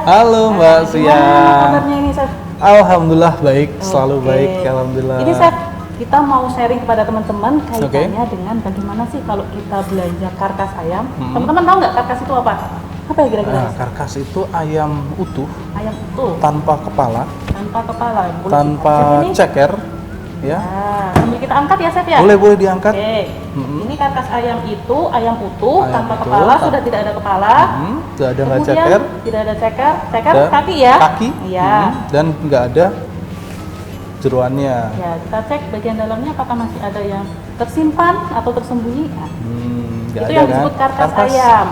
Halo Mbak Sia. Kabarnya ini, Chef? Alhamdulillah baik, selalu Oke. baik, alhamdulillah. Ini Chef, kita mau sharing kepada teman-teman kaitannya dengan bagaimana sih kalau kita belanja karkas ayam. Teman-teman tahu nggak karkas itu apa? Apa ya kira-kira? Nah, karkas itu ayam utuh, Ayam utuh, tanpa kepala, tanpa kepala, boleh tanpa Chef, ini? ceker, ya. Nah, sambil kita angkat ya Chef ya? Boleh diangkat. Oke, ini karkas ayam itu ayam utuh Ayam tanpa utuh, kepala, sudah tidak ada kepala. Tidak ada nggak Kemudian ceker, tidak ada ceker, dan kaki ya? kaki, Iya. dan nggak ada jeroannya. Ya, kita cek bagian dalamnya apakah masih ada yang tersimpan atau tersembunyi. Nah, Nggak itu ada yang kan? disebut karkas ayam.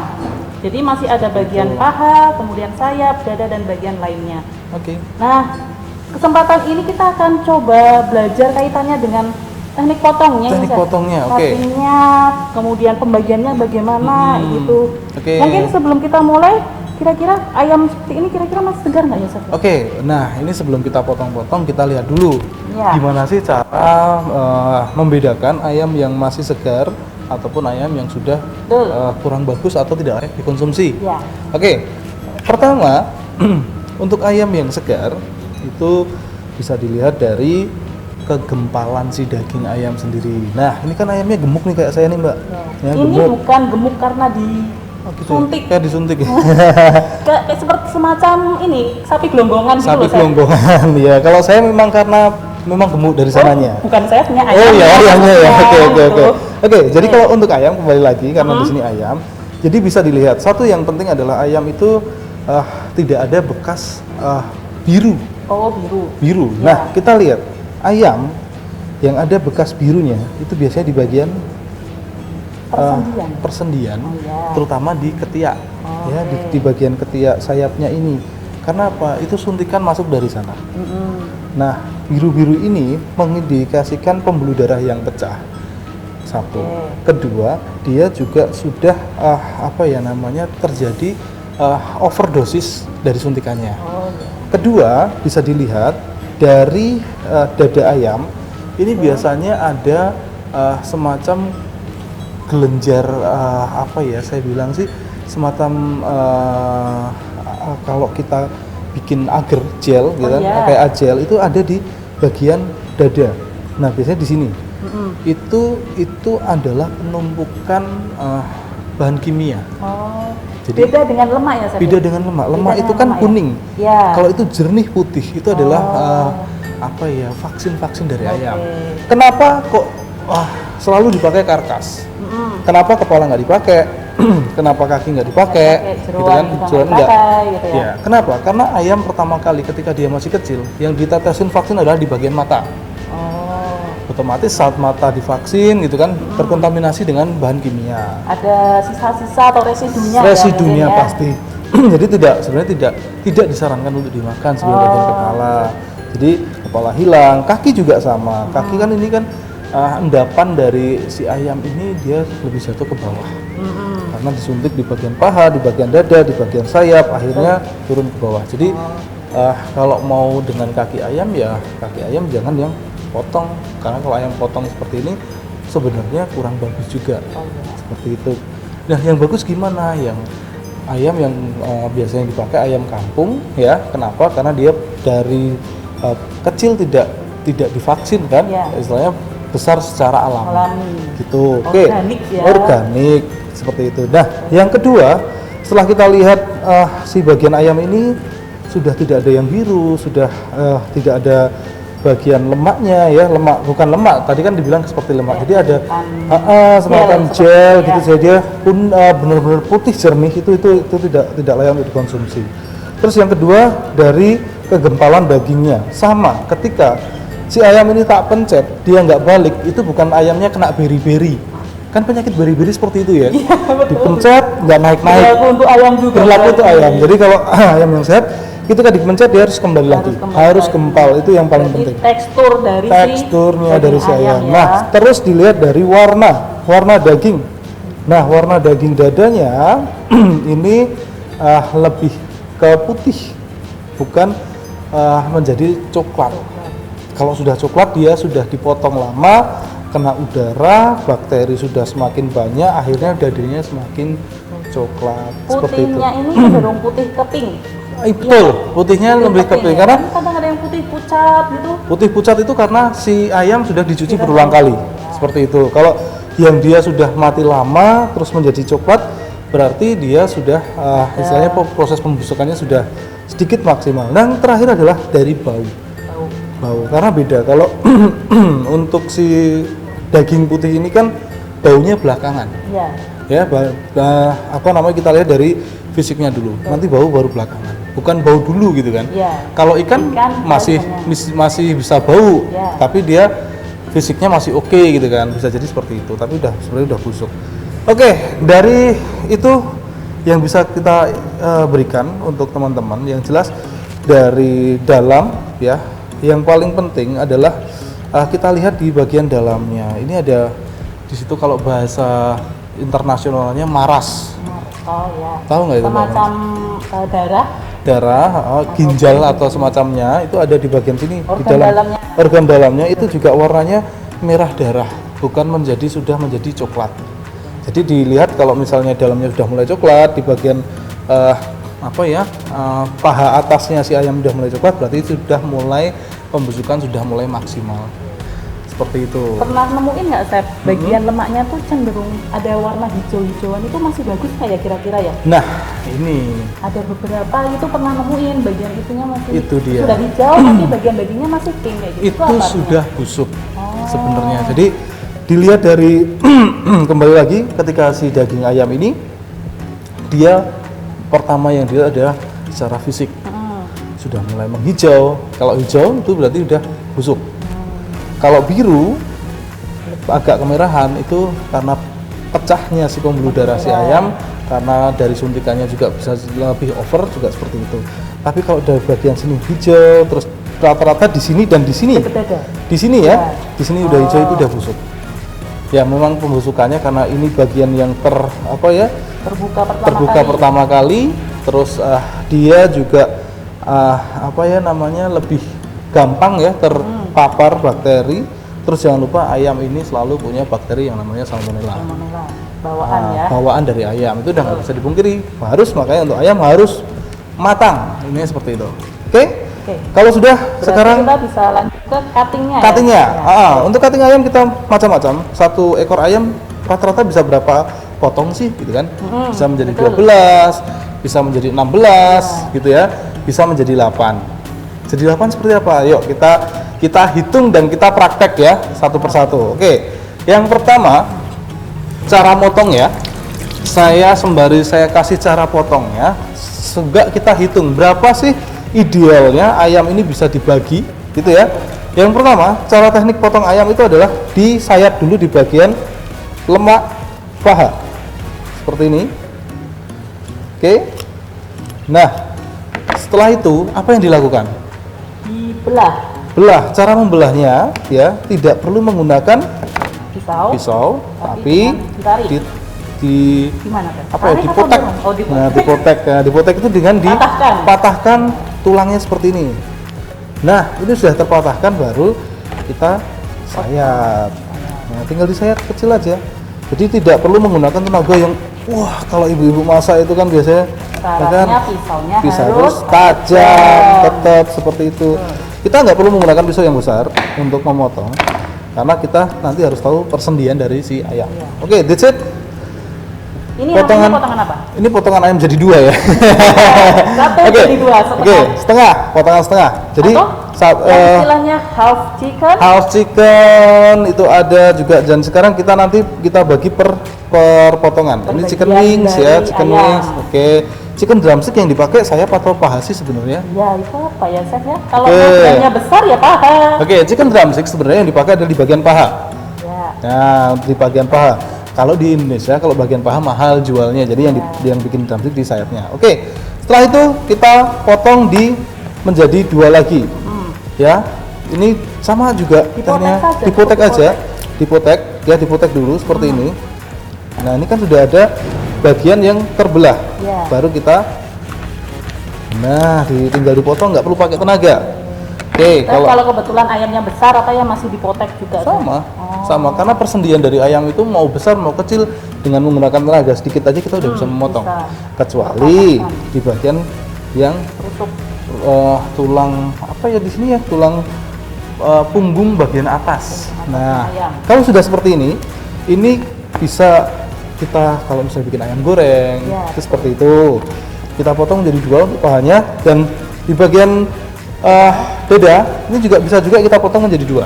Jadi masih ada bagian paha, kemudian sayap, dada, dan bagian lainnya. Oke. Nah, kesempatan ini kita akan coba belajar kaitannya dengan teknik potongnya. Teknik potongnya, oke. Cuttingnya, kemudian pembagiannya bagaimana, gitu. Oke. Mungkin sebelum kita mulai, kira-kira ayam seperti ini kira-kira masih segar nggak ya, Chef? Oke, nah ini sebelum kita potong-potong kita lihat dulu Ya. gimana sih cara membedakan ayam yang masih segar ataupun ayam yang sudah Betul. kurang bagus atau tidak layak dikonsumsi. Ya. Oke, pertama untuk ayam yang segar itu bisa dilihat dari kegempalan si daging ayam sendiri. Nah ini kan ayamnya gemuk nih kayak saya nih Mbak. Ya, Ini bukan gemuk karena suntik. Kayak disuntik ya. Kayak seperti semacam ini sapi gelonggongan gitu Sapi loh, Chef. gelonggongan ya. Kalau saya memang karena memang gemuk dari sananya. Bukan chefnya, ayam. Oh iya, ayamnya ya. Oke. gitu. Oke, jadi kalau untuk ayam kembali lagi karena di sini ayam. Jadi bisa dilihat satu yang penting adalah ayam itu tidak ada bekas biru. Oh, biru. Biru. Ya. Nah, kita lihat ayam yang ada bekas birunya itu biasanya di bagian persendian, Oh, ya. terutama di ketiak, Oh, ya oke. di bagian ketiak sayapnya ini. Karena apa? Itu suntikan masuk dari sana. Nah, biru-biru ini mengindikasikan pembuluh darah yang pecah. Satu. Oke. Kedua, dia juga sudah terjadi overdosis dari suntikannya. Oh, ya. Kedua, bisa dilihat dari dada ayam ini biasanya ada semacam gelenjar saya bilang sih semacam kalau kita bikin agar gel gitu kan, iya. kayak agel itu ada di bagian dada. Nah, biasanya di sini. Itu adalah penumpukan bahan kimia. Oh. Jadi- Beda dengan lemak ya, Chef? Beda dengan lemak. Beda Lemak dengan itu kan lemak ya? kuning. Ya. Kalau itu jernih putih, itu adalah vaksin-vaksin dari Oke. ayam. Kenapa kok selalu dipakai karkas? Kenapa kepala nggak dipakai? Kenapa kaki nggak dipakai? Jeroan Gitu kan? juga Jeroan nggak nggak. dipakai, gitu ya? Ya. Kenapa? Karena ayam pertama kali ketika dia masih kecil, yang ditetesin vaksin adalah di bagian mata. Oh. Otomatis saat mata divaksin gitu kan terkontaminasi dengan bahan kimia. Ada sisa-sisa atau residunya Residunya ya, mungkin ya? pasti. Jadi sebenarnya tidak disarankan untuk dimakan sebagai bagian kepala. Jadi kepala hilang, kaki juga sama. Kaki kan ini kan endapan dari si ayam ini dia lebih jatuh ke bawah. Karena disuntik di bagian paha, di bagian dada, di bagian sayap, akhirnya turun ke bawah. Jadi kalau mau dengan kaki ayam ya kaki ayam jangan yang potong, karena kalau ayam potong seperti ini sebenarnya kurang bagus juga. Seperti itu. Nah, yang bagus gimana? Yang ayam yang biasanya dipakai ayam kampung ya. Kenapa? Karena dia dari kecil tidak divaksin kan, Ya. istilahnya besar secara alami. Gitu. Oke. Organik ya. Organik seperti itu. Nah, yang kedua, setelah kita lihat si bagian ayam ini sudah tidak ada yang biru, sudah tidak ada bagian lemaknya ya, lemak bukan lemak. Tadi kan dibilang seperti lemak. Jadi ada semacam gel gitu. Jadi dia pun benar-benar putih jernih, itu tidak layak untuk dikonsumsi. Terus yang kedua dari kegempalan dagingnya sama. Ketika si ayam ini tak pencet, dia nggak balik, itu bukan ayamnya kena beri-beri. Kan penyakit beri-beri seperti itu ya. Dipencet nggak naik-naik. Berlaku untuk ayam juga. Berlaku untuk berarti. ayam. Jadi kalau ayam yang sehat itu kan dipencet dia harus kembali lagi. Harus gempal, itu yang paling Berarti penting. teksturnya Dari si ayam. ya. Nah, terus dilihat dari warna daging. Nah, warna daging dadanya ini lebih ke putih, bukan menjadi coklat. Kalau sudah coklat dia sudah dipotong lama, kena udara, bakteri sudah semakin banyak, akhirnya dagingnya semakin coklat. Seperti itu. Putihnya ini cenderung putih ke pink. Betul, putihnya lebih ke pink ya. karena Kan kadang ada yang putih pucat gitu. putih pucat itu karena si ayam sudah dicuci berulang kali. Seperti itu. Kalau yang dia sudah mati lama terus menjadi coklat, berarti dia sudah istilahnya proses pembusukannya sudah sedikit maksimal. Dan yang terakhir adalah dari bau. Bau karena beda kalau untuk si daging putih ini kan baunya belakangan. Iya. Ya, apa namanya kita lihat dari fisiknya dulu. Nanti bau baru belakangan. Bukan bau dulu gitu kan. Iya. Kalau ikan masih bisa bau, tapi dia fisiknya masih oke gitu kan. Bisa jadi seperti itu, tapi sebenarnya udah busuk. Oke, dari itu yang bisa kita berikan untuk teman-teman yang jelas dari dalam ya. Yang paling penting adalah kita lihat di bagian dalamnya. Ini ada di situ kalau bahasa internasionalnya maras. Oh ya. Tahu nggak itu? Semacam darah, ginjal atau semacamnya itu ada di bagian sini. Organ di dalam dalamnya. organ dalamnya itu juga warnanya merah darah, bukan sudah menjadi coklat. Jadi dilihat kalau misalnya dalamnya sudah mulai coklat di bagian paha atasnya si ayam sudah mulai coklat, berarti sudah mulai pembusukan sudah mulai maksimal. Seperti itu. Pernah nemuin nggak, Chef, bagian lemaknya tuh cenderung ada warna hijau-hijauan, itu masih bagus nggak ya kira-kira ya? Nah, ini ada beberapa itu pernah nemuin bagian itunya masih itu dia. sudah hijau tapi bagian dagingnya masih pink kayak gitu. Itu sudah busuk sebenarnya. Jadi dilihat dari kembali lagi ketika si daging ayam ini dia pertama yang dilihat adalah secara fisik sudah mulai menghijau. Kalau hijau itu berarti sudah busuk. Kalau biru agak kemerahan itu karena pecahnya si pembuluh darah si ayam, karena dari suntikannya juga bisa lebih over juga seperti itu. Tapi kalau dari bagian sini hijau, terus rata-rata di sini dan di sini, di sini ya, di sini udah hijau itu udah busuk. Ya memang pembusukannya karena ini bagian yang terbuka pertama kali, terus dia juga lebih gampang ya terpapar bakteri. Terus jangan lupa ayam ini selalu punya bakteri yang namanya salmonella. Bawaan dari ayam itu udah nggak bisa dipungkiri. Makanya untuk ayam harus matang. Ini seperti itu. Oke? Kalau sudah berarti sekarang kita bisa lanjut ke cuttingnya. Untuk cutting ayam kita macam-macam. Satu ekor ayam rata-rata bisa berapa potong sih gitu kan? Bisa menjadi 12, bisa menjadi 16 gitu ya. Bisa menjadi 8. Jadi 8 seperti apa? Yuk kita hitung dan kita praktek ya satu persatu. Oke. Yang pertama cara motong ya. Saya kasih cara potongnya. Sehingga kita hitung berapa sih idealnya ayam ini bisa dibagi gitu ya. Yang pertama, cara teknik potong ayam itu adalah disayat dulu di bagian lemak paha. Seperti ini. Oke. Nah, setelah itu apa yang dilakukan? Belah. Cara membelahnya ya tidak perlu menggunakan pisau tapi dipotek. Dipotek itu dengan dipatahkan tulangnya seperti ini. Nah, ini sudah terpatahkan baru kita sayat. Nah, tinggal disayat kecil aja. Jadi tidak perlu menggunakan tenaga yang kalau ibu-ibu masak itu kan biasanya pisau harus tajam, tetap seperti itu. Kita nggak perlu menggunakan pisau yang besar untuk memotong karena kita nanti harus tahu persendian dari si ayam. Oke, that's it. Ini potongan apa? Ini potongan ayam jadi 2 ya. Jadi 2 setengah. Potongan setengah. Jadi istilahnya half chicken itu ada juga, dan sekarang kita bagi per potongan. Ini chicken wings ya, chicken wings. Oke. Chicken drumstick yang dipakai sayap atau paha sih sebenarnya? Ya, itu apa ya, Chef ya? Kalau ukurannya besar ya paha. Oke, chicken drumstick sebenarnya yang dipakai adalah di bagian paha. Ya. Nah, di bagian paha. Kalau di Indonesia kalau bagian paha mahal jualnya, jadi yang bikin drumstick di sayapnya. Oke. Setelah itu kita potong menjadi 2 lagi. Ya. Ini sama juga dipotek aja. Dipotek dulu seperti ini. Nah, ini kan sudah ada bagian yang terbelah. Baru kita tinggal dipotong, nggak perlu pakai tenaga. Oke, kalau kebetulan ayamnya besar apa ya masih dipotek juga? Sama karena persendian dari ayam itu mau besar mau kecil dengan menggunakan tenaga sedikit aja kita udah bisa memotong. Kecuali di bagian yang Rusuk. tulang apa ya di sini ya, tulang punggung bagian atas. Nah, ayam. kalau sudah seperti ini bisa kita kalau misalnya bikin ayam goreng, Ya. itu seperti itu. Kita potong menjadi dua untuk pahanya, dan di bagian dada ini juga bisa juga kita potong menjadi dua.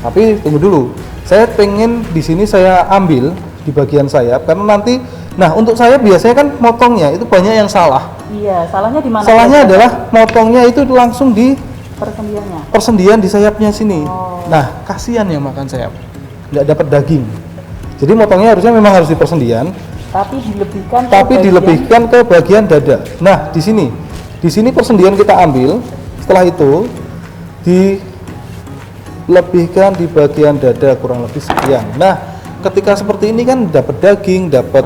Tapi tunggu dulu, saya pengen di sini saya ambil di bagian sayap karena nanti, nah untuk sayap biasanya kan motongnya itu banyak yang salah. Iya, salahnya di mana? Salahnya adalah motongnya itu langsung di persendiannya. persendian di sayapnya sini. Oh. Nah, kasihan yang makan sayap, nggak dapat daging. Jadi motongnya harusnya memang harus di persendian, Tapi dilebihkan. ke tapi bagian- dilebihkan ke bagian dada. Nah, di sini persendian kita ambil. Setelah itu dilebihkan di bagian dada kurang lebih sekian. Nah, ketika seperti ini kan dapat daging, dapat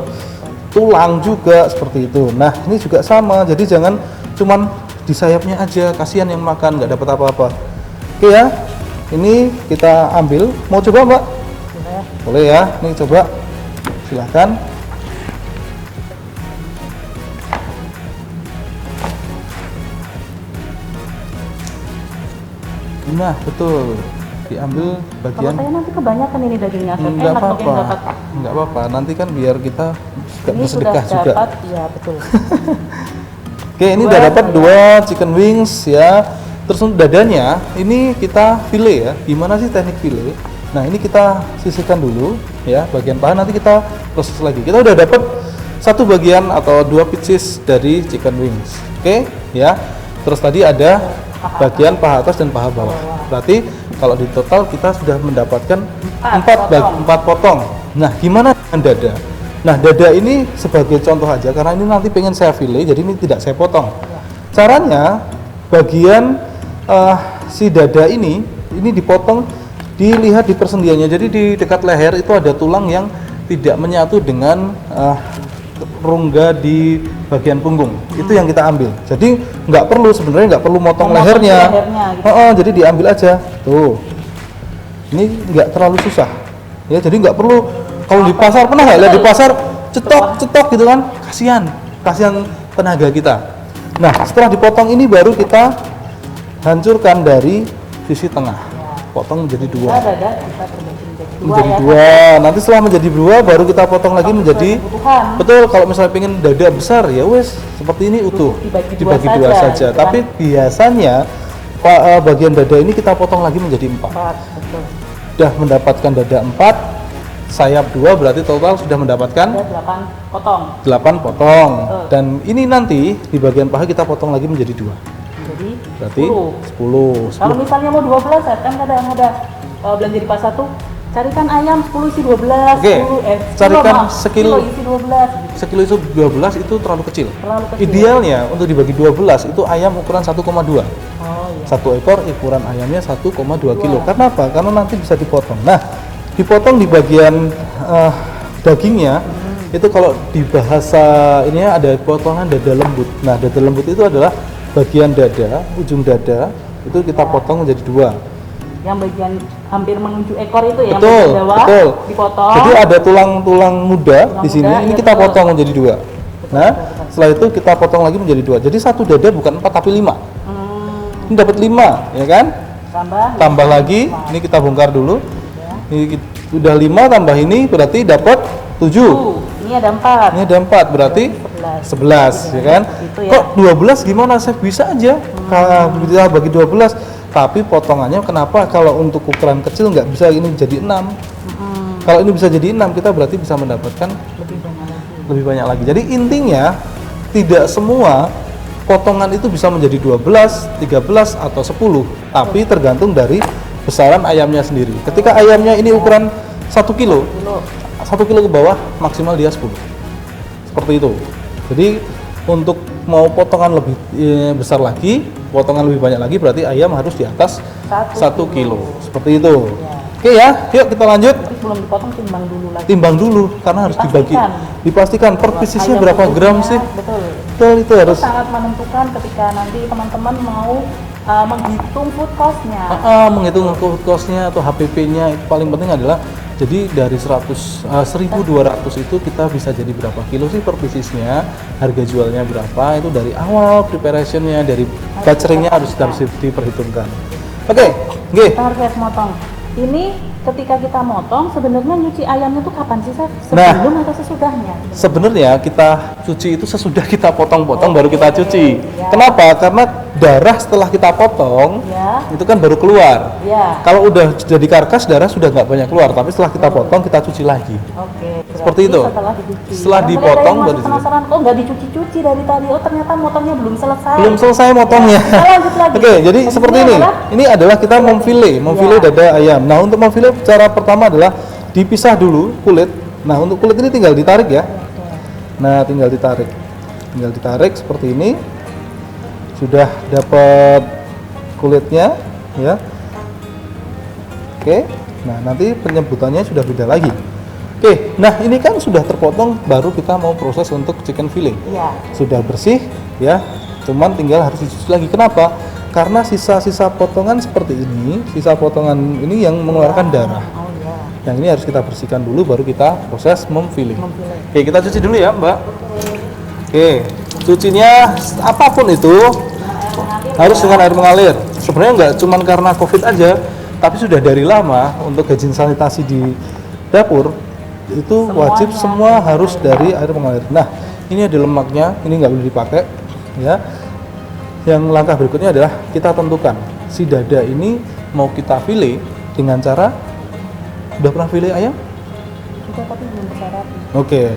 tulang juga seperti itu. Nah, ini juga sama. Jadi jangan cuman di sayapnya aja, kasihan yang makan nggak dapat apa-apa. Oke ya, ini kita ambil. Mau coba Mbak? Boleh. Boleh ya, ini coba. Silahkan. Nah, betul. Diambil Kalau bagian. saya nanti kebanyakan ini dagingnya, Chef. Enggak Enak dong yang apa-apa. dapat. Enggak apa-apa. Nanti kan biar kita juga Ini sudah bersedekah juga. dapat, ya betul. Oke, ini Dua udah dapat ya. 2 chicken wings ya. Terus untuk dadanya, ini kita fillet ya. Gimana sih teknik fillet? Nah, ini kita sisihkan dulu ya, bagian paha nanti kita proses lagi. Kita udah dapat satu bagian atau 2 pieces dari chicken wings. Oke, ya. Terus tadi ada bagian paha atas dan paha bawah. Berarti kalau di total kita sudah mendapatkan 4 potong. Nah, gimana dengan dada? Nah, dada ini sebagai contoh aja karena ini nanti pengen saya fillet, jadi ini tidak saya potong. Caranya bagian si dada ini dipotong, dilihat di persendiannya. Jadi di dekat leher itu ada tulang yang tidak menyatu dengan rongga di bagian punggung. Itu yang kita ambil. Jadi sebenarnya nggak perlu motong Memotong lehernya. lehernya gitu. Jadi diambil aja. Tuh. Ini nggak terlalu susah. Ya, jadi nggak perlu. Kalau di pasar pernah nggak lihat di pasar cetok gitu kan? Kasihan tenaga kita. Nah, setelah dipotong ini baru kita hancurkan dari sisi tengah. Potong menjadi 2. Dada kita terbagi menjadi 2 Menjadi ya. 2. Nanti setelah menjadi 2 baru kita potong lagi menjadi kebutuhan. betul. Kalau misalnya pengen dada besar ya wes seperti ini utuh. Dibagi dua dua saja. saja, gitu Tapi biasanya bagian dada ini kita potong lagi menjadi 4. Betul. Sudah mendapatkan dada 4, sayap 2, berarti total sudah mendapatkan Ada 8 potong. 8 potong. Betul. Dan ini nanti di bagian paha kita potong lagi menjadi 2. Jadi Berarti 10. 10. Kalau misalnya mau 12 ya kan kadang ada belanja di pasar tuh carikan ayam 10 isi 12, Oke, 10 carikan sekilo isi 12 gitu. Sekilo itu 12 itu terlalu kecil. Terlalu kecil. Idealnya untuk dibagi 12 itu ayam ukuran 1,2. Oh iya. Satu ekor ukuran ayamnya 1,2 kilo. Karena apa? Karena nanti bisa dipotong. Nah, dipotong di bagian dagingnya itu kalau di bahasa ini ada potongan dada lembut. Nah, dada lembut itu adalah bagian dada, ujung dada itu kita potong menjadi 2. Yang bagian hampir menuju ekor itu ya, Betul, yang bagian bawah betul. dipotong. Jadi ada tulang-tulang muda Tulang di sini. muda, Ini iya, kita betul. potong menjadi 2. Nah, setelah itu kita potong lagi menjadi 2. Jadi satu dada bukan 4 tapi 5. Ini dapat 5, ya kan? Tambah lagi, ini kita bongkar dulu. Ini udah 5 tambah ini berarti dapat 7. Ini ada 4. Ini ada 4 berarti 11, ya kan? Gitu ya. Kok 12 gimana? Saya bisa aja. Kalau kita bagi 12, tapi potongannya kenapa kalau untuk ukuran kecil nggak bisa ini jadi 6? Kalau ini bisa jadi 6, kita berarti bisa mendapatkan lebih banyak lagi. Jadi intinya tidak semua potongan itu bisa menjadi 12, 13 atau 10, tapi tergantung dari besaran ayamnya sendiri. Ketika ayamnya ini ukuran 1 kilo, 1 kilo ke bawah maksimal dia 10. Seperti itu. Jadi untuk mau potongan lebih besar lagi, potongan lebih banyak lagi, berarti ayam harus di atas 1 kilo. Seperti itu. Oke ya, yuk kita lanjut. Tapi sebelum dipotong timbang dulu lagi. Timbang dulu karena harus dibagi. Dipastikan per piecesnya berapa gram sih? Betul. Betul, itu harus. Sangat menentukan ketika nanti teman-teman mau menghitung food cost-nya. Menghitung food cost-nya atau HPP-nya itu paling penting adalah Jadi dari 1.200 itu kita bisa jadi berapa kilo sih per piecesnya, harga jualnya berapa, itu dari awal preparationnya, dari butcheringnya harus diperhitungkan. Oke, oke. Kita harus motong. Ini ketika kita motong, sebenarnya nyuci ayamnya itu kapan sih, Chef? Nah, Sebelum atau sesudahnya? Sebenarnya kita cuci itu sesudah kita potong-potong baru kita cuci. Ya. Kenapa? Karena darah setelah kita potong Ya. itu kan baru keluar. Ya. Kalau udah jadi karkas darah sudah nggak banyak keluar, tapi setelah kita potong kita cuci lagi. Oke. Seperti itu. Setelah dicuci. Setelah Karena dipotong baru baru dicuci. penasaran kok nggak dicuci-cuci dari tadi. Oh ternyata motongnya belum selesai. Belum selesai motongnya. Kita lanjut lagi. Oke, jadi Maksudnya seperti ini. Ini adalah kita memfile Ya. dada ayam. Nah, untuk memfile cara pertama adalah dipisah dulu kulit. Nah, untuk kulit ini tinggal ditarik ya. Nah, tinggal ditarik seperti ini. Sudah dapat kulitnya ya. Oke. Nah, nanti penyebutannya sudah beda lagi. Oke. Nah, ini kan sudah terpotong, baru kita mau proses untuk chicken filling. Iya. Sudah bersih ya. Cuman tinggal harus dicuci lagi. Kenapa? Karena sisa-sisa potongan seperti ini, sisa potongan ini yang mengeluarkan darah. Oh iya. Yang ini harus kita bersihkan dulu baru kita proses memfilling. Memfilling. Oke, kita cuci dulu ya, Mbak. Oke, cucinya apapun itu harus dengan air mengalir. Sebenarnya nggak cuma karena COVID aja, tapi sudah dari lama untuk hygiene sanitasi di dapur itu wajib semua harus dari air mengalir. Nah, ini ada lemaknya, ini nggak boleh dipakai, ya. Yang langkah berikutnya adalah kita tentukan si dada ini mau kita fillet dengan cara, udah pernah fillet ayam? Sudah tapi belum bisa rapi. Oke,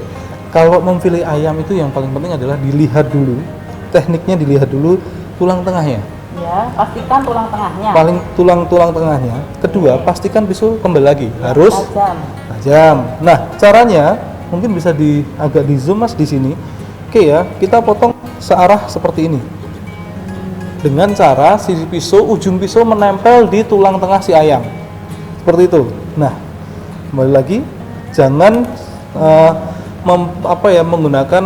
kalau memfillet ayam itu yang paling penting adalah dilihat dulu, tekniknya dilihat dulu tulang tengahnya. Ya, pastikan tulang tengahnya. Paling tulang tengahnya. Kedua, pastikan pisau kembali lagi, harus Tajam. tajam. Nah, caranya mungkin bisa agak di zoom Mas di sini. Oke ya, kita potong searah seperti ini. Dengan cara si ujung pisau menempel di tulang tengah si ayam. Seperti itu. Nah, kembali lagi, jangan menggunakan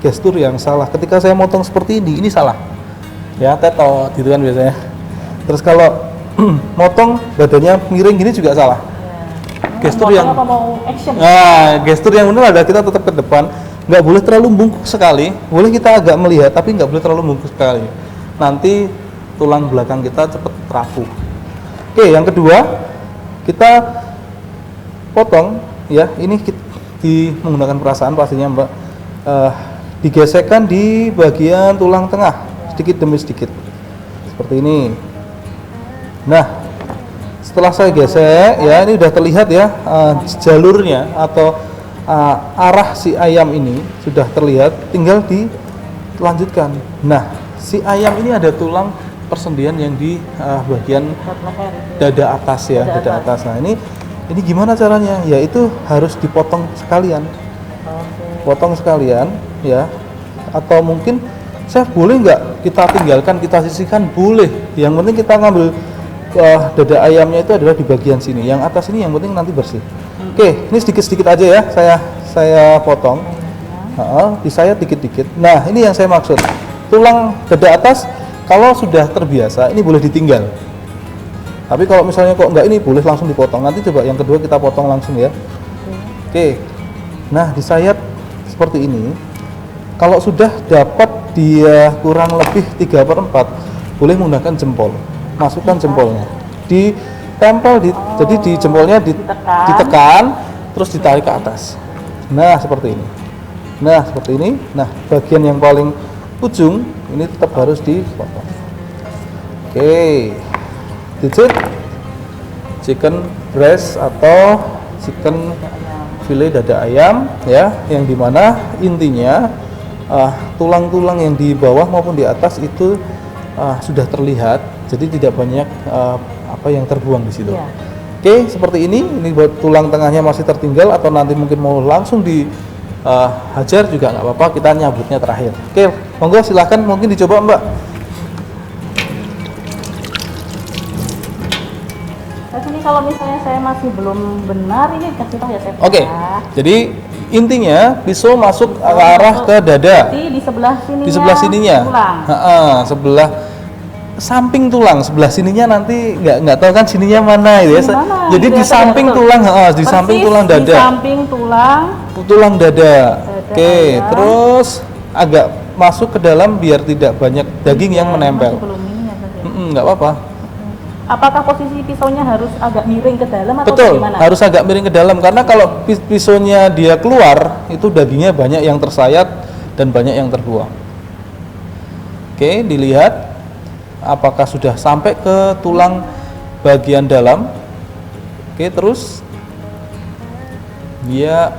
gestur yang salah. Ketika saya motong seperti ini salah. Ya, tetot gitu kan biasanya. Terus kalau motong badannya miring gini juga salah. Ya. Gestur yang apa mau action? Nah, gestur yang benar adalah kita tetap ke depan, nggak boleh terlalu bungkuk sekali, boleh kita agak melihat, tapi nggak boleh terlalu bungkuk sekali. Nanti tulang belakang kita cepat rapuh. Oke, yang kedua kita potong ya, ini menggunakan perasaan pastinya Mbak, digesekkan di bagian tulang tengah sedikit demi sedikit seperti ini. Nah, setelah saya gesek ya, ini udah terlihat ya jalurnya atau arah si ayam ini sudah terlihat, tinggal dilanjutkan. Nah, si ayam ini ada tulang persendian yang di bagian dada atas ya, dada atas. Nah, ini gimana caranya? Ya itu harus dipotong sekalian. Potong sekalian ya. Atau mungkin Chef boleh nggak kita tinggalkan, kita sisihkan? Boleh. Yang penting kita ngambil dada ayamnya itu adalah di bagian sini. Yang atas ini yang penting nanti bersih. Oke, ini sedikit-sedikit aja ya. Saya potong. Disayat dikit-dikit. Nah, ini yang saya maksud. Tulang dada atas kalau sudah terbiasa ini boleh ditinggal. Tapi kalau misalnya kok enggak, ini boleh langsung dipotong. Nanti coba yang kedua kita potong langsung ya. Oke. Nah, disayat seperti ini. Kalau sudah dapat dia kurang lebih 3/4, boleh menggunakan jempol. Masukkan jempolnya. Ditempel jadi di jempolnya ditekan terus ditarik ke atas. Nah, seperti ini. Nah, bagian yang paling ujung ini tetap harus dipotong. Oke, digit chicken breast atau chicken fillet dada ayam ya, yang dimana intinya tulang-tulang yang di bawah maupun di atas itu sudah terlihat, jadi tidak banyak apa yang terbuang di situ. Oke, seperti ini buat tulang tengahnya masih tertinggal atau nanti mungkin mau langsung di hajar juga nggak apa-apa, kita nyabutnya terakhir. Oke, monggo silahkan, mungkin dicoba Mbak. Ini kalau misalnya saya masih belum benar, ini kasih tahu ya Chef. Oke, jadi intinya pisau masuk ke arah ke dada. Di sebelah sininya. Di sebelah sininya. samping tulang, sebelah sininya nanti nggak tahu kan sininya mana ya. Sini mana? Jadi di samping tulang, di samping tulang dada. Di samping tulang dada. Oke, ayam. terus agak masuk ke dalam biar tidak banyak daging yang menempel. Masih belum ini ya, Mas, ya? Nggak apa-apa. Apakah posisi pisaunya harus agak miring ke dalam atau Betul, bagaimana? harus agak miring ke dalam karena kalau pisaunya dia keluar, itu dagingnya banyak yang tersayat dan banyak yang terbuang. Oke, dilihat apakah sudah sampai ke tulang bagian dalam. Oke, terus dia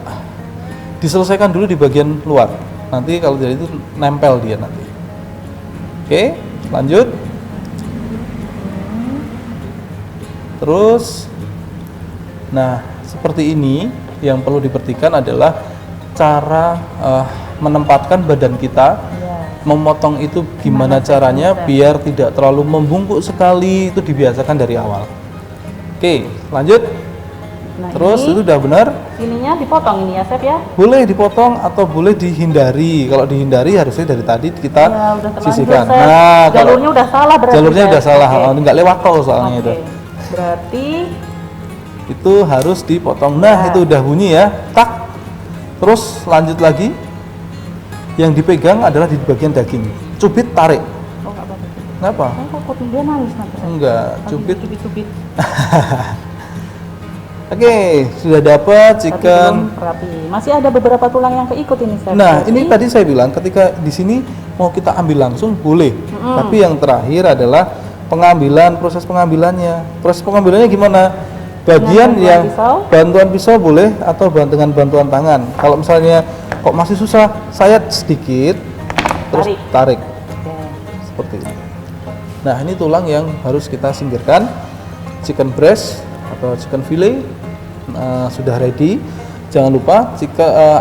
diselesaikan dulu di bagian luar. Nanti kalau dari itu nempel dia nanti. Oke, lanjut. Terus, nah seperti ini yang perlu diperhatikan adalah cara menempatkan badan kita. Memotong itu gimana caranya biar tidak terlalu membungkuk sekali, itu dibiasakan dari awal. Oke, lanjut. Nah, terus ini, itu udah benar. ininya dipotong ini ya, Chef ya? Boleh dipotong atau boleh dihindari. Kalau dihindari harusnya dari tadi kita udah sisihkan. Chef. Nah, jalurnya udah salah berarti. Jalurnya udah salah, nggak lewat tol soalnya itu. Berarti itu harus dipotong. Nah, itu udah bunyi ya. Tak. Terus lanjut lagi. Yang dipegang adalah di bagian daging. Cubit, tarik. oh nggak apa-apa. Kenapa? Kok kopi dia nangis nanti? Enggak, cubit. Cubit. Oke, sudah dapat chicken. Rapi. Masih ada beberapa tulang yang keikut ini, Chef. Nah, ini tadi saya bilang ketika di sini mau kita ambil langsung boleh. Tapi yang terakhir adalah proses pengambilannya. Proses pengambilannya gimana? Bagian yang bantuan pisau boleh atau dengan bantuan tangan. Kalau misalnya kok masih susah, sayat sedikit terus tarik. Seperti ini. Nah, ini tulang yang harus kita singkirkan. Chicken breast atau chicken fillet sudah ready. Jangan lupa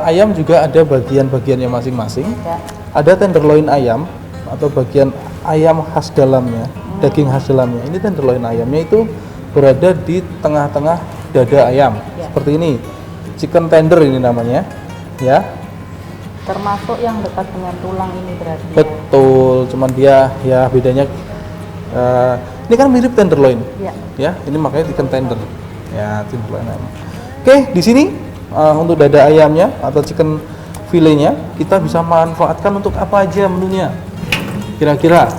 ayam juga ada bagian-bagiannya masing-masing. Ada tenderloin ayam atau bagian ayam khas dalamnya, daging khas dalamnya. Ini tenderloin ayamnya itu berada di tengah-tengah dada ayam. Seperti ini. Chicken tender ini namanya, ya. Termasuk yang dekat dengan tulang ini berarti. Betul, cuman dia ya bedanya ini kan mirip tenderloin. Ya, ini makanya chicken tender. Ya, tenderloin ayam. Oke, di sini untuk dada ayamnya atau chicken filenya kita bisa manfaatkan untuk apa aja menunya. Kira-kira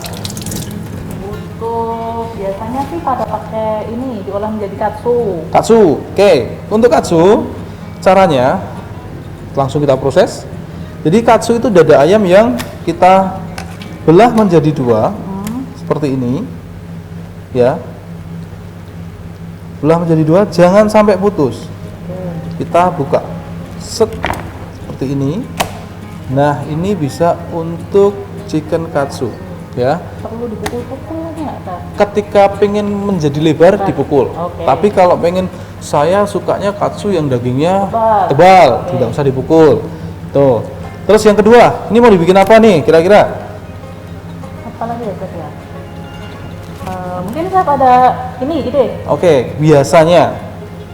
untuk biasanya sih pada pakai ini diolah menjadi katsu. Katsu. Oke, untuk katsu caranya langsung kita proses. Jadi katsu itu dada ayam yang kita belah menjadi dua, seperti ini, ya. Belah menjadi dua, jangan sampai putus. Kita buka, seperti ini. Nah, ini bisa untuk chicken katsu, ya. Perlu dipukul-pukul nggak, Kak? Ketika pengen menjadi lebar dipukul. Tapi kalau pengen saya sukanya katsu yang dagingnya tebal, tidak usah dipukul. Tuh. Terus yang kedua, ini mau dibikin apa nih kira-kira? Apa lagi ya, Chef ya? Mungkin saya pada ini ide. Oke, biasanya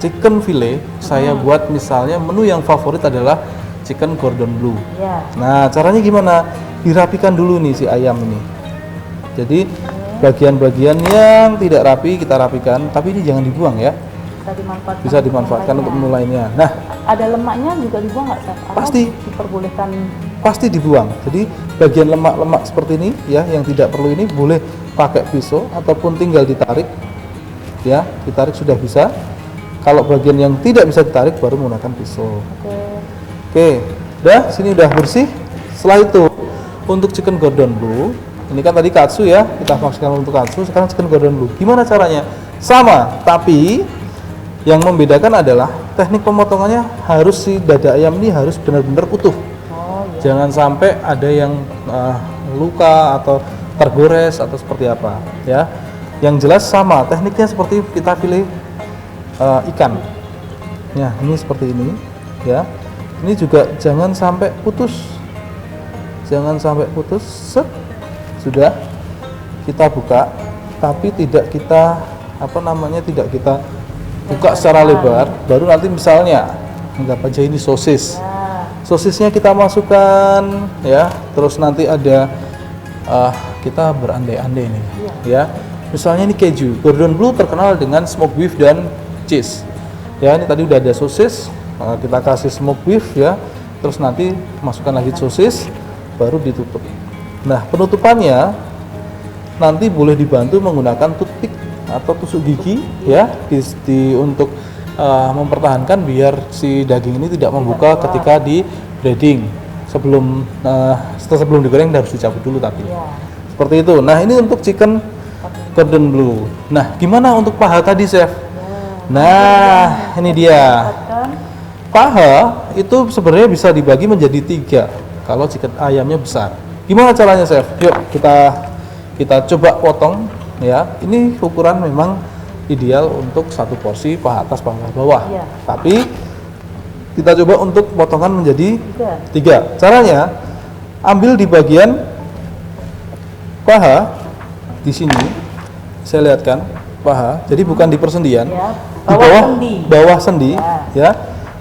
chicken fillet saya buat misalnya menu yang favorit adalah chicken cordon bleu. Nah, caranya gimana? Dirapikan dulu nih si ayam ini. Jadi bagian-bagian yang tidak rapi kita rapikan, tapi ini jangan dibuang ya. Bisa dimanfaatkan untuk menu lainnya. Nah, ada lemaknya juga dibuang nggak, Chef? Pasti diperbolehkan. Pasti dibuang. Jadi bagian lemak-lemak seperti ini ya yang tidak perlu ini boleh pakai pisau ataupun tinggal ditarik. Ya, ditarik sudah bisa. Kalau bagian yang tidak bisa ditarik baru menggunakan pisau. Oke. Udah, sini udah bersih. Setelah itu untuk chicken cordon bleu, ini kan tadi katsu ya, kita maksudkan untuk katsu, sekarang chicken cordon bleu. Gimana caranya? Sama, tapi yang membedakan adalah teknik pemotongannya harus si dada ayam ini harus benar-benar utuh. Jangan sampai ada yang luka atau tergores atau seperti apa, ya. Yang jelas sama, tekniknya seperti kita pilih ikan. Ya, ini seperti ini, ya. Ini juga jangan sampai putus. Jangan sampai putus. Set. Sudah kita buka, tapi tidak kita tidak kita buka secara lebar, baru nanti misalnya anggap aja ini sosis. Sosisnya kita masukkan ya, terus nanti ada kita berandai-andai nih, ya. Misalnya ini keju, Gordon Blue terkenal dengan smoked beef dan cheese. Ya, ini tadi udah ada sosis, kita kasih smoked beef ya, terus nanti masukkan lagi sosis, baru ditutup. Nah, penutupannya nanti boleh dibantu menggunakan toothpick atau tusuk gigi ya, untuk mempertahankan biar si daging ini tidak membuka ketika di breading. Sebelum digoreng harus dicabut dulu tapi. Seperti itu. Nah, ini untuk chicken Gordon Blue. Nah, gimana untuk paha tadi, Chef? Nah, ini dia. Paha itu sebenarnya bisa dibagi menjadi 3 kalau chicken ayamnya besar. Gimana caranya, Chef? Yuk kita coba potong ya. Ini ukuran memang ideal untuk 1 porsi paha atas paha bawah. Tapi kita coba untuk potongan menjadi 3. Caranya ambil di bagian paha di sini. Saya lihatkan paha, jadi bukan di persendian, di bawah sendi, ya.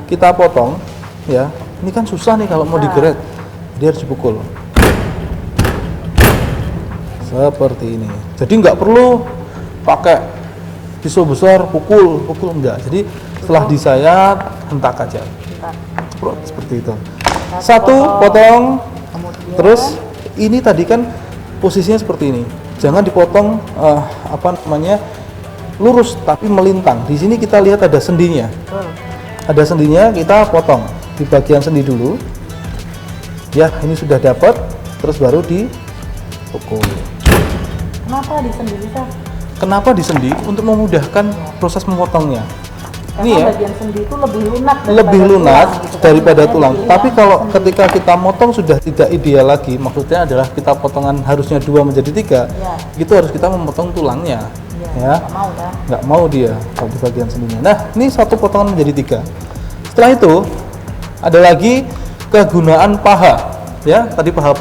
Kita potong, ya. Ini kan susah nih kalau mau digeret, dia harus dipukul seperti ini. Jadi nggak perlu pakai pisau besar pukul enggak. Jadi setelah disayat hentak aja, seperti itu. 1 potong, terus ini tadi kan posisinya seperti ini. Jangan dipotong lurus tapi melintang. Di sini kita lihat ada sendinya. Ada sendinya, kita potong di bagian sendi dulu. Ya, ini sudah dapat, terus baru dipukul. Kenapa di sendi bisa? Kenapa di sendi? Untuk memudahkan proses memotongnya. Karena ini ya, bagian sendi itu lebih lunak daripada tulang. Gitu, Tapi kalau ketika kita motong sudah tidak ideal lagi, maksudnya adalah kita potongan harusnya 2 menjadi 3, itu harus kita memotong tulangnya, ya. Nggak mau dia kalau di bagian sendinya. Nah, ini 1 potongan menjadi 3. Setelah itu ada lagi kegunaan paha, ya. Tadi paha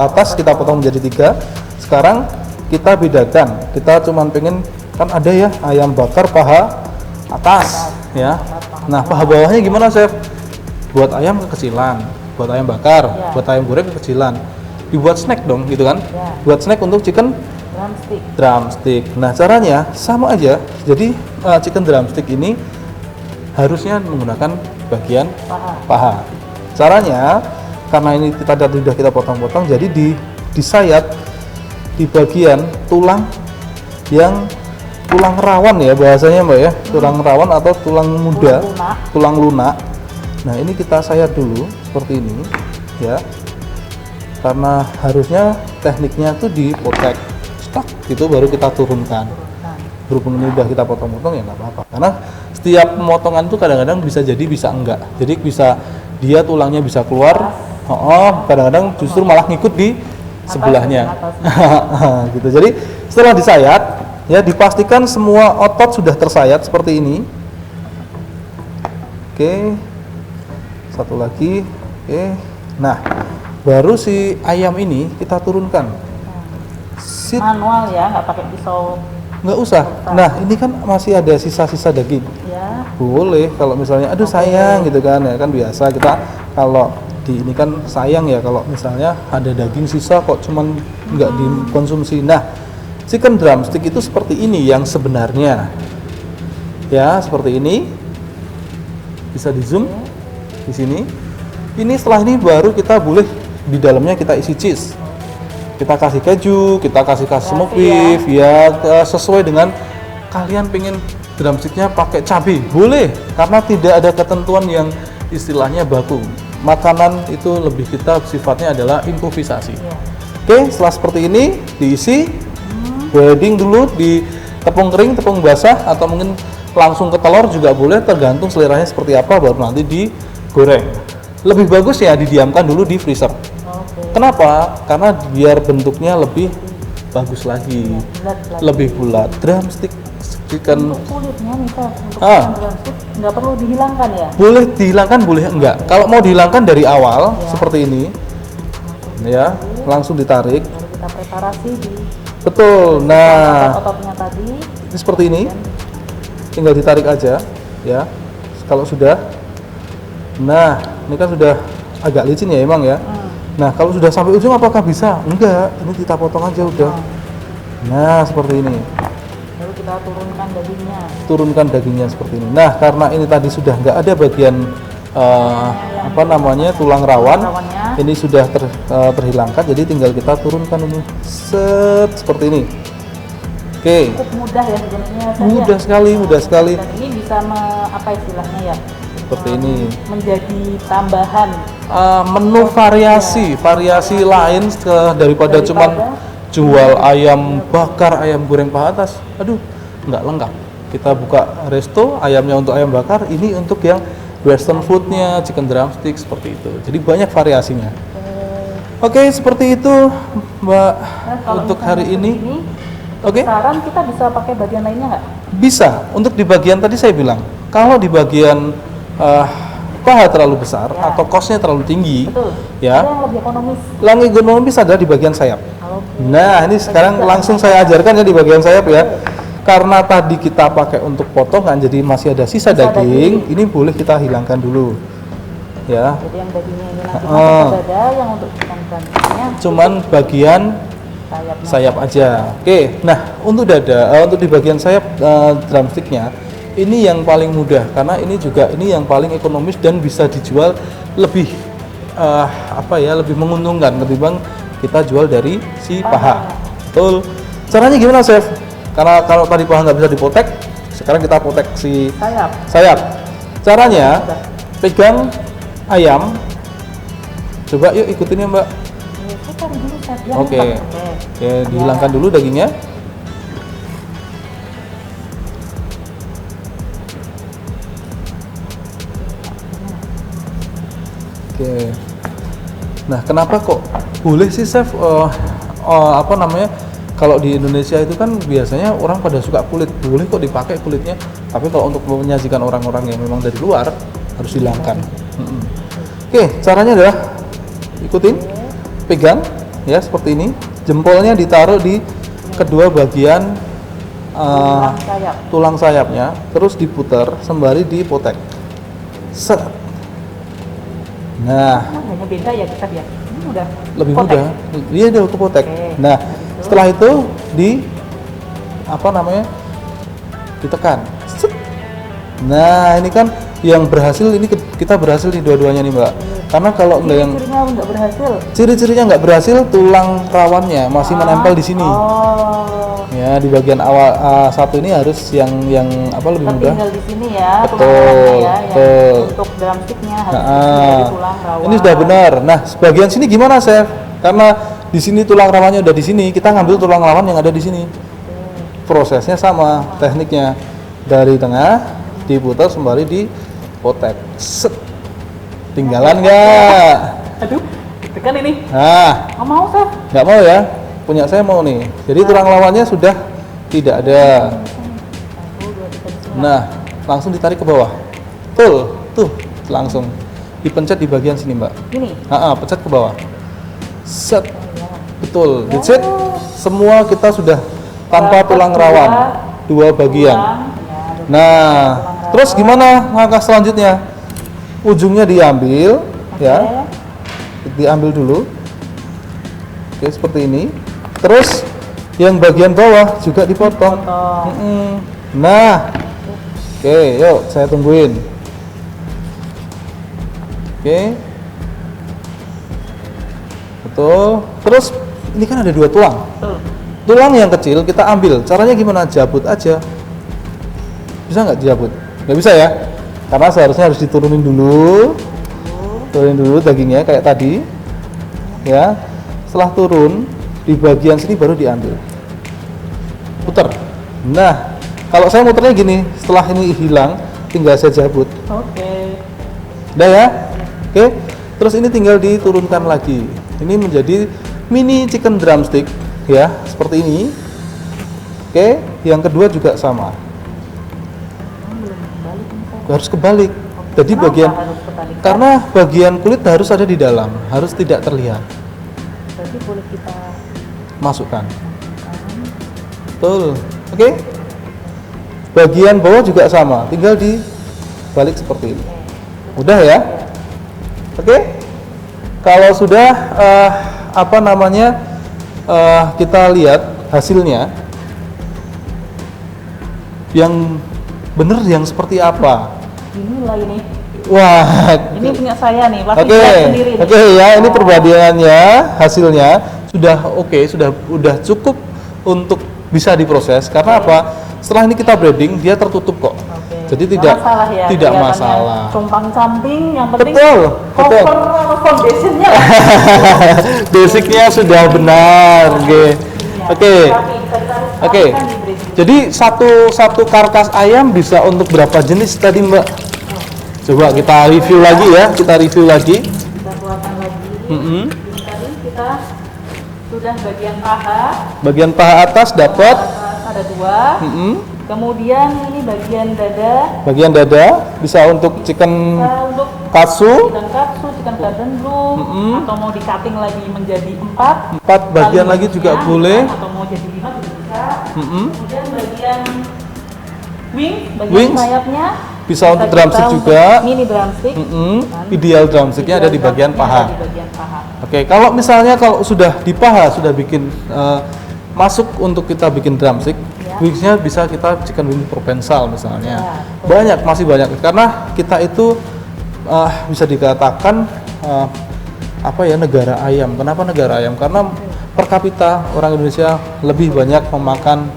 atas kita potong menjadi 3. Sekarang kita bedakan. Kita cuman pengen, kan ada ya ayam bakar paha atas, ya. Nah, paha bawahnya gimana, Chef? Buat ayam kekecilan, buat ayam bakar, buat ayam goreng kekecilan. Dibuat snack dong, gitu kan? Buat snack untuk chicken drumstick. Nah, caranya sama aja. Jadi chicken drumstick ini harusnya menggunakan bagian paha. Caranya, karena ini sudah kita potong-potong, jadi disayat di bagian tulang yang tulang rawan ya bahasanya, Mbak ya. Tulang rawan atau tulang muda, tulang lunak. Nah, ini kita sayat dulu seperti ini ya. Karena harusnya tekniknya tuh dipotek stuck gitu, baru kita turunkan. Berhubung ini udah kita potong-potong ya nggak apa-apa. Karena setiap pemotongan tuh kadang-kadang bisa jadi bisa enggak. Jadi bisa dia tulangnya bisa keluar, kadang-kadang justru malah ngikut di sebelahnya. Gitu. Jadi setelah disayat, ya dipastikan semua otot sudah tersayat seperti ini. Oke, 1 lagi. Oke, nah baru si ayam ini kita turunkan. Manual ya, nggak pakai pisau. Nggak usah. Nah, ini kan masih ada sisa-sisa daging. Ya. Boleh kalau misalnya, aduh sayang gitu kan, ya kan biasa kita kalau di ini kan sayang ya kalau misalnya ada daging sisa kok cuman nggak dikonsumsi. Nah, chicken drumstick itu seperti ini yang sebenarnya, ya seperti ini. Bisa di zoom di sini. Ini setelah ini baru kita boleh di dalamnya kita isi cheese. Kita kasih keju, kita kasih smoked beef, ya sesuai dengan kalian pengen drumsticknya pakai cabai, boleh, karena tidak ada ketentuan yang istilahnya baku. Makanan itu lebih kita sifatnya adalah improvisasi. Oke, setelah seperti ini diisi. Breading dulu di tepung kering, tepung basah, atau mungkin langsung ke telur juga boleh, tergantung seleranya seperti apa, baru nanti digoreng. Lebih bagus ya didiamkan dulu di freezer. Kenapa? Karena biar bentuknya lebih bagus lagi, lebih bulat. Drumstick chicken. Untuk kulitnya nih, drumstick nggak perlu dihilangkan ya? Boleh dihilangkan, boleh enggak. Kalau mau dihilangkan dari awal seperti ini, ya langsung ditarik. Baru kita preparasi di. Betul. Nah, ototnya tadi. Ini seperti ini. Tinggal ditarik aja, ya. Kalau sudah, nah ini kan sudah agak licin ya emang ya. Nah, kalau sudah sampai ujung apakah bisa? Enggak, ini kita potong aja udah. Nah, seperti ini. Lalu kita turunkan dagingnya. Turunkan dagingnya seperti ini. Nah, karena ini tadi sudah nggak ada bagian apa namanya tulang rawan, Rawannya. ini sudah terhilangkan. Jadi tinggal kita turunkan ini, seperti ini. Oke. Cukup mudah ya sebenarnya. Mudah sekali, mudah sekali. Dan ini bisa apa istilahnya ya? Seperti ini. Menjadi tambahan. Menu variasi lain daripada cuman jual ayam bakar, ayam goreng paha atas. Aduh, nggak lengkap. Kita buka resto, ayamnya untuk ayam bakar, ini untuk yang western foodnya, chicken drumstick seperti itu. Jadi banyak variasinya. Oke, seperti itu Mbak untuk hari ini. Oke. Saran kita bisa pakai bagian lainnya nggak? Bisa. Untuk di bagian tadi saya bilang, kalau di bagian paha terlalu besar atau kosnya terlalu tinggi, Betul. ya. Ada yang lebih ekonomis. Yang ekonomis ada di bagian sayap. Oke. Nah, ini sekarang langsung saya ajarkan ya di bagian sayap ya. Karena tadi kita pakai untuk potongan, jadi masih ada sisa daging. Ini boleh kita hilangkan dulu, ya. Jadi yang dagingnya ini nanti masuk ke dada, yang untuk chicken drumsticknya Cuman bagian sayapnya. sayap aja. Oke. Nah, untuk dada, untuk di bagian sayap drumsticknya, ini yang paling mudah karena ini yang paling ekonomis dan bisa dijual lebih lebih menguntungkan ketimbang kita jual dari si paha. Betul. Caranya gimana, Chef? Karena kalau tadi paha nggak bisa dipotek, sekarang kita potek si sayap. Caranya pegang ayam. Coba yuk ikutin ya, Mbak. Oke, dihilangkan dulu dagingnya. Oke. Nah, kenapa kok boleh sih, Chef? Apa namanya? Kalau di Indonesia itu kan biasanya orang pada suka kulit, boleh kok dipakai kulitnya. Tapi kalau untuk menyajikan orang-orang yang memang dari luar harus dihilangkan. Oke, caranya adalah ikutin, pegang, ya seperti ini. Jempolnya ditaruh di kedua bagian tulang sayapnya, terus diputar sembari dipotek. Set. Nah, hanya beda ya kita ya. Ini udah lebih potek. mudah. Iya, udah kepotek. Nah, setelah itu ditekan. Set. Nah, ini kan yang berhasil, ini kita berhasil di dua-duanya nih, Mbak. Karena kalau Ciri-cirinya nggak berhasil. Ciri-cirinya nggak berhasil, tulang rawannya masih menempel di sini. Ya, di bagian awal satu ini harus yang lebih mudah. Tinggal di sini ya, Betul, tulang rawannya ya. betul. Yang untuk drumsticknya harus dari tulang rawan. Ini sudah benar. Nah, sebagian sini gimana, Chef? Karena di sini tulang rawannya udah di sini, kita ngambil tulang rawan yang ada di sini. Prosesnya sama, tekniknya dari tengah diputar sembari dipotek. Set. Tinggalan nggak? Aduh, tekan ini. Nah, Nggak mau, Chef. nggak mau ya? Punya saya mau nih. Jadi tulang rawannya sudah tidak ada. Nah, langsung ditarik ke bawah. Tuh, langsung dipencet di bagian sini, Mbak. Ini. Pencet ke bawah. Set. Betul. That's it. Semua kita sudah tanpa tulang rawan. Dua bagian. Nah, terus gimana langkah selanjutnya? Ujungnya diambil, ya. Diambil dulu. Oke, seperti ini. Terus yang bagian bawah juga dipotong. Nah, oke, yuk saya tungguin. Oke, betul. Terus ini kan ada dua tulang. Tulang yang kecil kita ambil. Caranya gimana? Jabut aja. Bisa nggak dijabut? Nggak bisa ya? Karena seharusnya harus diturunin dulu. Turunin dulu dagingnya kayak tadi. Ya. Setelah turun, di bagian sini baru diambil. Putar. Nah, kalau saya muternya gini, setelah ini hilang, tinggal saya jabut. Oke. Udah ya? Oke. Terus ini tinggal diturunkan lagi. Ini menjadi mini chicken drumstick, ya, seperti ini. Oke. Yang kedua juga sama. Harus kebalik. Jadi karena bagian kulit harus ada di dalam, harus tidak terlihat. Berarti boleh kita Masukkan. Betul. Oke. Bagian bawah juga sama, tinggal dibalik seperti ini. Udah ya? Oke? kalau sudah apa namanya kita lihat hasilnya yang bener yang seperti apa. Inilah ini. Wah, Ini punya saya nih, pasti oke, lihat sendiri nih. oke ya, ini perbandingannya hasilnya sudah oke, udah cukup untuk bisa diproses. Karena apa? Setelah ini kita breeding, dia tertutup kok. Oke. Jadi Nggak tidak masalah ya, tidak kelihatannya masalah. Compang-camping, yang penting Betul, cover betul. atau foundationnya. Basicnya sudah benar, oke. Oke. Oke. Jadi satu karkas ayam bisa untuk berapa jenis tadi Mbak? Coba kita review lagi ya, kita review lagi. Kita keluarkan lagi. Mm-mm. Tadi kita sudah bagian paha. Bagian paha atas dapat. Ada 2. Mm-mm. Kemudian ini bagian dada. Bagian dada bisa untuk chicken Kita untuk katsu. chicken katsu, chicken garden blue, atau mau di cutting lagi menjadi 4. 4 bagian lagi juga boleh. Atau mau jadi 5 juga bisa. Mm-mm. Kemudian bagian bagian Wings. sayapnya Bisa untuk kita drumstick untuk juga. mini drumstick. Mm-mm. Ideal drumsticknya ada di bagian paha. Di bagian paha. Oke, kalau misalnya kalau sudah di paha sudah bikin masuk untuk kita bikin drumstick, Ya. wingsnya bisa kita chicken wing provençal misalnya. Ya, betul. Banyak, masih banyak karena kita itu bisa dikatakan apa ya, negara ayam. Kenapa negara ayam? Karena per kapita orang Indonesia lebih banyak memakan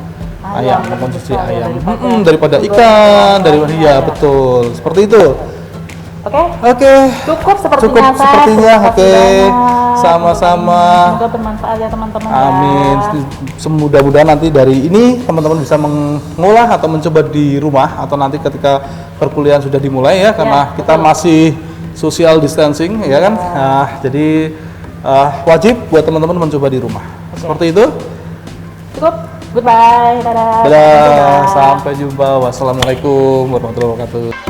ayam, mengkonsumsi besar ya, ayam daripada daripada ikan, dari ayam. iya betul, seperti itu. Oke. Oke. Cukup sepertinya. Cukup Sas. sepertinya. Terima Oke. kasih banyak. Sama-sama. Semoga bermanfaat ya teman-teman. ya. Amin. Semudah-mudahan nanti dari ini teman-teman bisa mengolah atau mencoba di rumah atau nanti ketika perkuliahan sudah dimulai ya, karena Ya, kita betul. masih social distancing ya kan. Nah, jadi wajib buat teman-teman mencoba di rumah. Seperti itu. Cukup. Goodbye. Dadah. Dadah. Sampai jumpa. Wassalamualaikum warahmatullahi wabarakatuh.